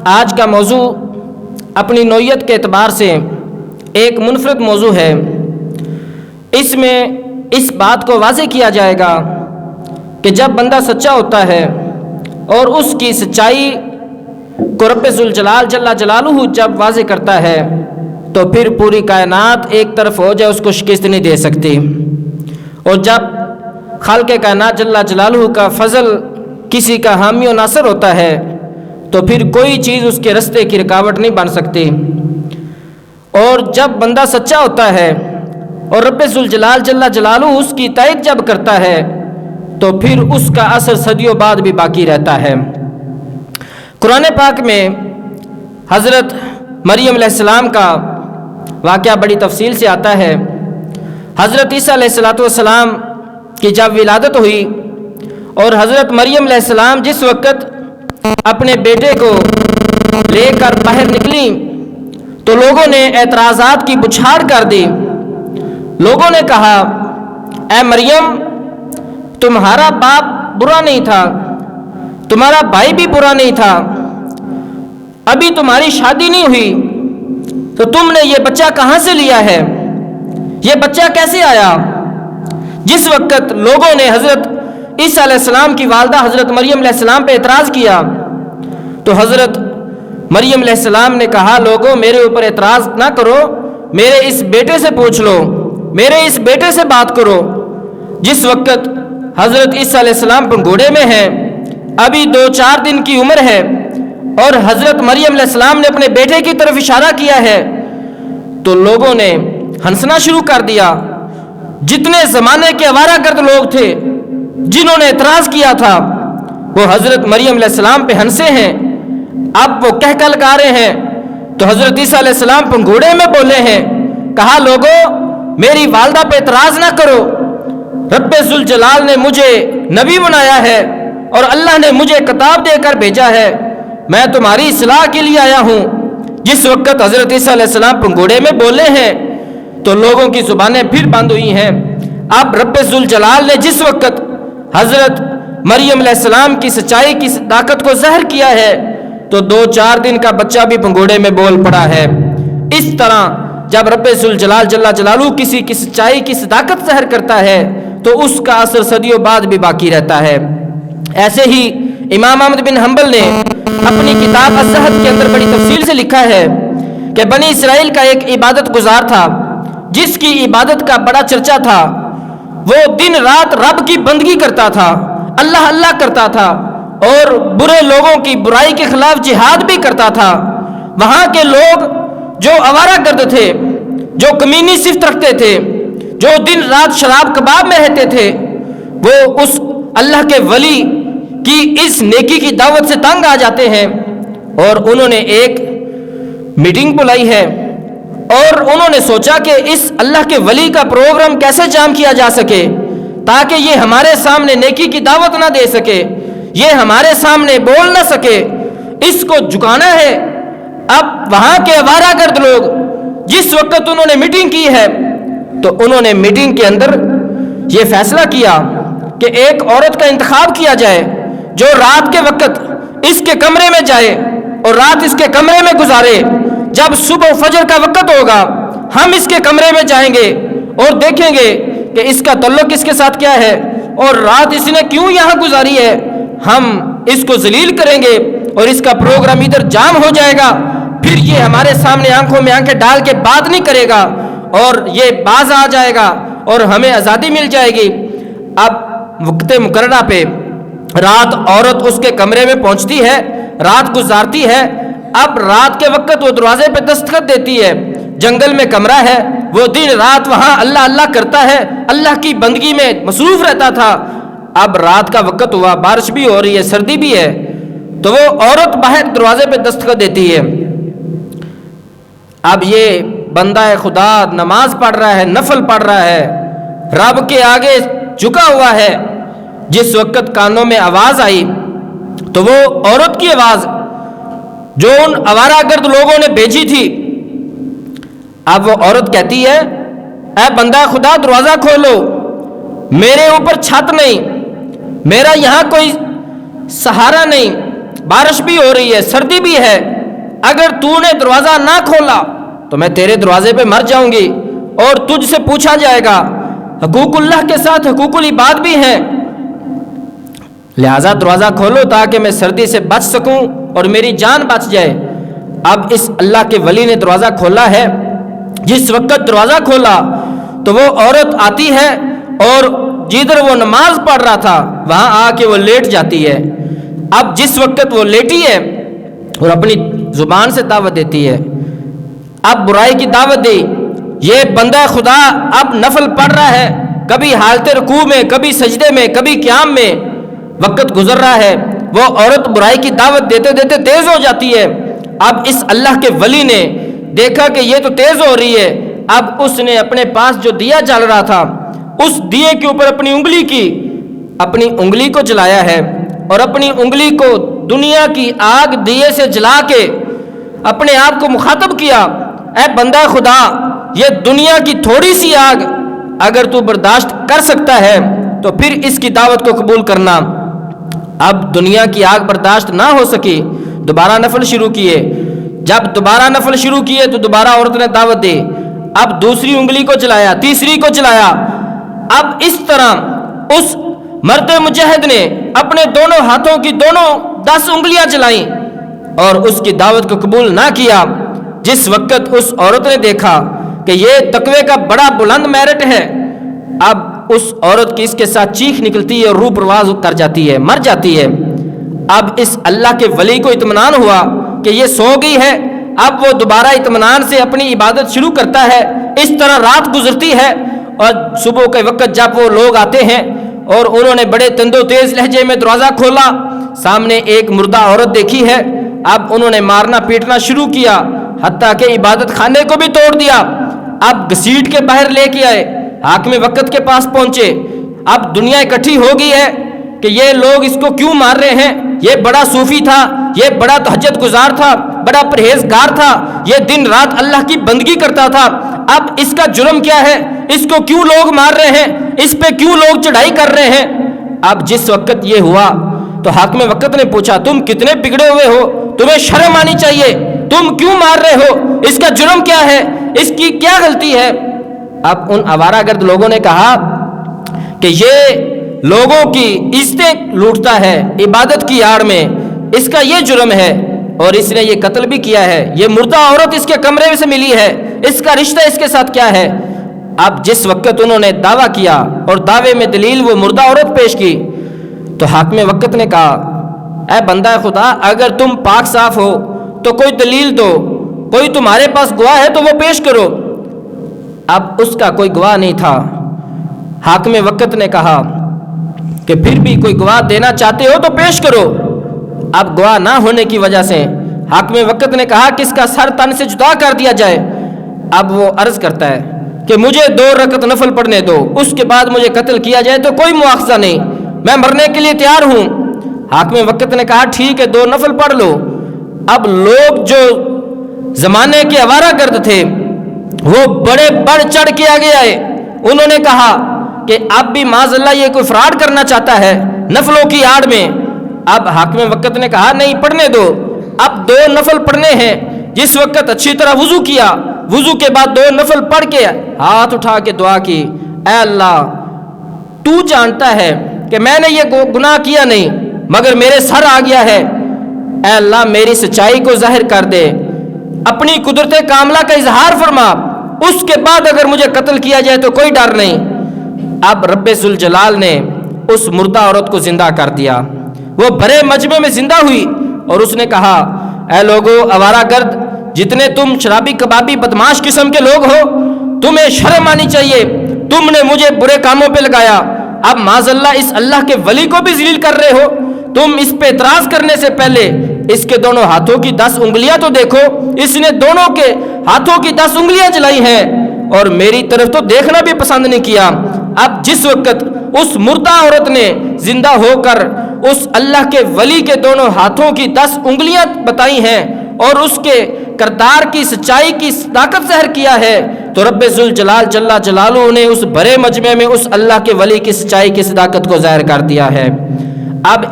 آج کا موضوع اپنی نوعیت کے اعتبار سے ایک منفرد موضوع ہے۔ اس میں اس بات کو واضح کیا جائے گا کہ جب بندہ سچا ہوتا ہے اور اس کی سچائی کو رب ذوالجلال جل جلالہ جب واضح کرتا ہے تو پھر پوری کائنات ایک طرف ہو جائے اس کو شکست نہیں دے سکتی، اور جب خالق کائنات جل جلالہ کا فضل کسی کا حامی و ناصر ہوتا ہے تو پھر کوئی چیز اس کے رستے کی رکاوٹ نہیں بن سکتی۔ اور جب بندہ سچا ہوتا ہے اور رب ذوالجلال جل جلالہ اس کی تائید جب کرتا ہے تو پھر اس کا اثر صدیوں بعد بھی باقی رہتا ہے۔ قرآن پاک میں حضرت مریم علیہ السلام کا واقعہ بڑی تفصیل سے آتا ہے۔ حضرت عیسیٰ علیہ السلام کی جب ولادت ہوئی اور حضرت مریم علیہ السلام جس وقت اپنے بیٹے کو لے کر باہر نکلی تو لوگوں نے اعتراضات کی بچھاڑ کر دی۔ لوگوں نے کہا، اے مریم، تمہارا باپ برا نہیں تھا، تمہارا بھائی بھی برا نہیں تھا، ابھی تمہاری شادی نہیں ہوئی تو تم نے یہ بچہ کہاں سے لیا ہے؟ یہ بچہ کیسے آیا؟ جس وقت لوگوں نے حضرت عیسیٰ علیہ السلام کی والدہ حضرت مریم علیہ السلام پہ اعتراض کیا تو حضرت مریم علیہ السلام نے کہا، لوگوں میرے اوپر اعتراض نہ کرو، میرے اس بیٹے سے پوچھ لو، میرے اس بیٹے سے بات کرو۔ جس وقت حضرت عیسیٰ علیہ السلام پنگوڑے میں ہیں، ابھی 2-4 دن کی عمر ہے، اور حضرت مریم علیہ السلام نے اپنے بیٹے کی طرف اشارہ کیا ہے تو لوگوں نے ہنسنا شروع کر دیا۔ جتنے زمانے کے آوارہ گرد لوگ تھے جنہوں نے اعتراض کیا تھا وہ حضرت مریم علیہ السلام پہ ہنسے ہیں، اب وہ کہہ کر لگا رہے ہیں تو حضرت عیسیٰ علیہ السلام پنگوڑے میں بولے ہیں، کہا، لوگوں میری والدہ پہ اعتراض نہ کرو، رب ذوالجلال نے مجھے نبی بنایا ہے اور اللہ نے مجھے کتاب دے کر بھیجا ہے، میں تمہاری اصلاح کے لیے آیا ہوں۔ جس وقت حضرت عیسیٰ علیہ السلام پنگوڑے میں بولے ہیں تو لوگوں کی زبانیں پھر بند ہوئی ہیں۔ اب رب ذوالجلال نے جس وقت حضرت مریم علیہ السلام کی سچائی کی طاقت کو ظاہر کیا ہے تو 2-4 دن کا بچہ بھی پنگوڑے میں بول پڑا ہے۔ اس طرح جب رب ذوالجلال جل جلالہ کسی کی سچائی کی صداقت ظاہر کرتا ہے تو اس کا اثر صدیوں بعد بھی باقی رہتا ہے۔ ایسے ہی امام احمد بن حنبل نے اپنی کتاب الزہد کے اندر بڑی تفصیل سے لکھا ہے کہ بنی اسرائیل کا ایک عبادت گزار تھا جس کی عبادت کا بڑا چرچا تھا، وہ دن رات رب کی بندگی کرتا تھا، اللہ اللہ کرتا تھا اور برے لوگوں کی برائی کے خلاف جہاد بھی کرتا تھا۔ وہاں کے لوگ جو آوارہ گرد تھے، جو کمینی صفت رکھتے تھے، جو دن رات شراب کباب میں رہتے تھے، وہ اس اللہ کے ولی کی اس نیکی کی دعوت سے تنگ آ جاتے ہیں اور انہوں نے ایک میٹنگ بلائی ہے اور انہوں نے سوچا کہ اس اللہ کے ولی کا پروگرام کیسے جام کیا جا سکے تاکہ یہ ہمارے سامنے نیکی کی دعوت نہ دے سکے، یہ ہمارے سامنے بول نہ سکے، اس کو جھکانا ہے۔ اب وہاں کے آوارہ گرد لوگ جس وقت انہوں نے میٹنگ کی ہے تو انہوں نے میٹنگ کے اندر یہ فیصلہ کیا کہ ایک عورت کا انتخاب کیا جائے جو رات کے وقت اس کے کمرے میں جائے اور رات اس کے کمرے میں گزارے، جب صبح فجر کا وقت ہوگا ہم اس کے کمرے میں جائیں گے اور دیکھیں گے کہ اس کا تعلق اس کے ساتھ کیا ہے اور رات اس نے کیوں یہاں گزاری ہے، ہم اس کو ذلیل کریں گے اور اس کا پروگرام ادھر جام ہو جائے گا، پھر یہ ہمارے سامنے آنکھوں میں آنکھیں ڈال کے بات نہیں کرے گا اور یہ باز آ جائے گا اور ہمیں آزادی مل جائے گی۔ اب وقت مقررہ پہ رات عورت اس کے کمرے میں پہنچتی ہے، رات گزارتی ہے۔ اب رات کے وقت وہ دروازے پہ دستخط دیتی ہے، جنگل میں کمرہ ہے، وہ دن رات وہاں اللہ اللہ کرتا ہے، اللہ کی بندگی میں مصروف رہتا تھا۔ اب رات کا وقت ہوا، بارش بھی ہو رہی ہے، سردی بھی ہے، تو وہ عورت باہر دروازے پہ دستخط دیتی ہے۔ اب یہ بندہ خدا نماز پڑھ رہا ہے، نفل پڑھ رہا ہے، رب کے آگے جھکا ہوا ہے۔ جس وقت کانوں میں آواز آئی تو وہ عورت کی آواز جو ان آوارہ گرد لوگوں نے بھیجی تھی، اب وہ عورت کہتی ہے، اے بندہ خدا دروازہ کھولو، میرے اوپر چھت نہیں، میرا یہاں کوئی سہارا نہیں، بارش بھی ہو رہی ہے، سردی بھی ہے، اگر تو نے دروازہ نہ کھولا تو میں تیرے دروازے پہ مر جاؤں گی اور تجھ سے پوچھا جائے گا۔ حقوق اللہ کے ساتھ حقوق العباد بھی ہیں، لہٰذا دروازہ کھولو تاکہ میں سردی سے بچ سکوں اور میری جان بچ جائے۔ اب اس اللہ کے ولی نے دروازہ کھولا ہے۔ جس وقت دروازہ کھولا تو وہ عورت آتی ہے اور جدھر وہ نماز پڑھ رہا تھا وہاں آ کے وہ لیٹ جاتی ہے۔ اب جس وقت وہ لیٹی ہے اور اپنی زبان سے دعوت دیتی ہے، اب برائی کی دعوت دی، یہ بندہ خدا اب نفل پڑھ رہا ہے، کبھی حالت رکوع میں، کبھی سجدے میں، کبھی قیام میں، وقت گزر رہا ہے، وہ عورت برائی کی دعوت دیتے دیتے تیز ہو جاتی ہے۔ اب اس اللہ کے ولی نے دیکھا کہ یہ تو تیز ہو رہی ہے، اب اس نے اپنے پاس جو دیا جل رہا تھا اس دیے کے اوپر اپنی انگلی کو جلایا ہے اور اپنی انگلی کو دنیا کی آگ دیے سے جلا کے اپنے آپ کو مخاطب کیا، اے بندہ خدا، یہ دنیا کی تھوڑی سی آگ اگر تو برداشت کر سکتا ہے تو پھر اس کی دعوت کو قبول کرنا۔ اب دنیا کی آگ برداشت نہ ہو سکی، دوبارہ نفل شروع کیے، جب دوبارہ نفل شروع کیے تو دوبارہ عورت نے دعوت دی، اب دوسری انگلی کو جلایا، تیسری کو جلایا۔ اب اس طرح اس مرد مجاہد نے اپنے دونوں ہاتھوں کی دونوں 10 انگلیاں جلائیں اور اس کی دعوت کو قبول نہ کیا۔ جس وقت اس عورت نے دیکھا کہ یہ تقوی کا بڑا بلند میرٹ ہے، اب اس عورت کی اس کے ساتھ چیخ نکلتی ہے اور روح پرواز کر جاتی ہے، مر جاتی ہے۔ اب اس اللہ کے ولی کو اطمینان ہوا کہ یہ سو گئی ہے، اب وہ دوبارہ اطمینان سے اپنی عبادت شروع کرتا ہے۔ اس طرح رات گزرتی ہے اور صبح کے وقت جب وہ لوگ آتے ہیں اور انہوں نے بڑے تند و تیز لہجے میں دروازہ کھولا، سامنے ایک مردہ عورت دیکھی ہے، اب انہوں نے مارنا پیٹنا شروع کیا، حتیٰ کہ عبادت خانے کو بھی توڑ دیا۔ اب گھسیٹ کے باہر لے کے آئے، حاکم وقت کے پاس پہنچے، اب دنیا اکٹھی ہو گئی ہے کہ یہ لوگ اس کو کیوں مار رہے ہیں، یہ بڑا صوفی تھا، یہ بڑا تہجد گزار تھا، بڑا پرہیزگار تھا، یہ دن رات اللہ کی بندگی کرتا تھا، اب اس کا جرم کیا ہے، اس کو کیوں لوگ مار رہے ہیں، اس پہ کیوں لوگ چڑھائی کر رہے ہیں۔ اب جس وقت یہ ہوا تو حاکم وقت نے پوچھا، تم کتنے بگڑے ہوئے ہو، تمہیں شرم آنی چاہیے، تم کیوں مار رہے ہو، اس کا جرم کیا ہے، اس کی کیا غلطی ہے۔ اب ان آوارہ گرد لوگوں نے کہا کہ یہ لوگوں کی عزتیں لوٹتا ہے عبادت کی آڑ میں، اس کا یہ جرم ہے اور اس نے یہ قتل بھی کیا ہے، یہ مردہ عورت اس کے کمرے میں سے ملی ہے، اس کا رشتہ اس کے ساتھ کیا ہے۔ اب جس وقت انہوں نے دعویٰ کیا اور دعوے میں دلیل وہ مردہ عورت پیش کی تو حاکم وقت نے کہا، اے بندہ خدا، اگر تم پاک صاف ہو تو کوئی دلیل دو، کوئی تمہارے پاس گواہ ہے تو وہ پیش کرو۔ اب اس کا کوئی گواہ نہیں تھا۔ حاکم وقت نے کہا کہ پھر بھی کوئی گواہ دینا چاہتے ہو تو پیش کرو۔ اب گواہ نہ ہونے کی وجہ سے حاکم وقت نے کہا کہ اس کا سر تن سے جدا کر دیا جائے۔ اب وہ عرض کرتا ہے کہ مجھے 2 رکعت نفل پڑھنے دو، اس کے بعد مجھے قتل کیا جائے تو کوئی مواخذہ نہیں، میں مرنے کے لیے تیار ہوں۔ حاکم وقت نے کہا ٹھیک ہے، 2 نفل پڑھ لو۔ اب لوگ جو زمانے کے آوارہ گرد تھے وہ بڑے بڑھ چڑھ کے آگے آئے، انہوں نے کہا کہ اب بھی معاذ اللہ یہ کوئی فراڈ کرنا چاہتا ہے نفلوں کی آڑ میں۔ اب حاکم وقت نے کہا نہیں، پڑھنے دو، اب 2 نفل پڑھنے ہیں۔ جس وقت اچھی طرح وضو کیا، وضو کے بعد 2 نفل پڑھ کے ہاتھ اٹھا کے دعا کی، اے اللہ تو جانتا ہے کہ میں نے یہ گناہ کیا نہیں مگر میرے سر آ گیا ہے، اے اللہ میری سچائی کو ظاہر کر دے، اپنی قدرت کاملہ کا اظہار فرما، اس کے بعد اگر مجھے قتل کیا جائے تو کوئی ڈر نہیں۔ اب رب ذوالجلال نے اس مردہ عورت کو زندہ کر دیا، وہ بھرے مجمع میں زندہ ہوئی اور اس نے کہا، اے لوگو آوارہ گرد، جتنے تم شرابی کبابی بدماش قسم کے لوگ ہو، تمہیں شرم آنی چاہیے، تم نے مجھے برے کاموں پہ لگایا، اب معاذ اللہ اس اللہ کے ولی کو بھی ذلیل کر رہے ہو۔ تم اس پہ اعتراض کرنے سے پہلے اس کے دونوں ہاتھوں کی 10 انگلیاں تو دیکھو، اس نے دونوں کے ہاتھوں کی 10 انگلیاں جلائی ہیں اور میری طرف تو دیکھنا بھی پسند نہیں کیا۔ اب جس وقت اس مردہ عورت نے زندہ ہو کر اس اللہ کے ولی کے دونوں ہاتھوں کی 10 انگلیاں بتائی ہیں اور اس کے کردار کی سچائی کی صداقت ظاہر کیا ہے تو رب ذوالجلال جل جلالہ نے اس بڑے مجمع میں اس اللہ کے ولی کی سچائی کی صداقت کو ظاہر کر دیا ہے۔ اب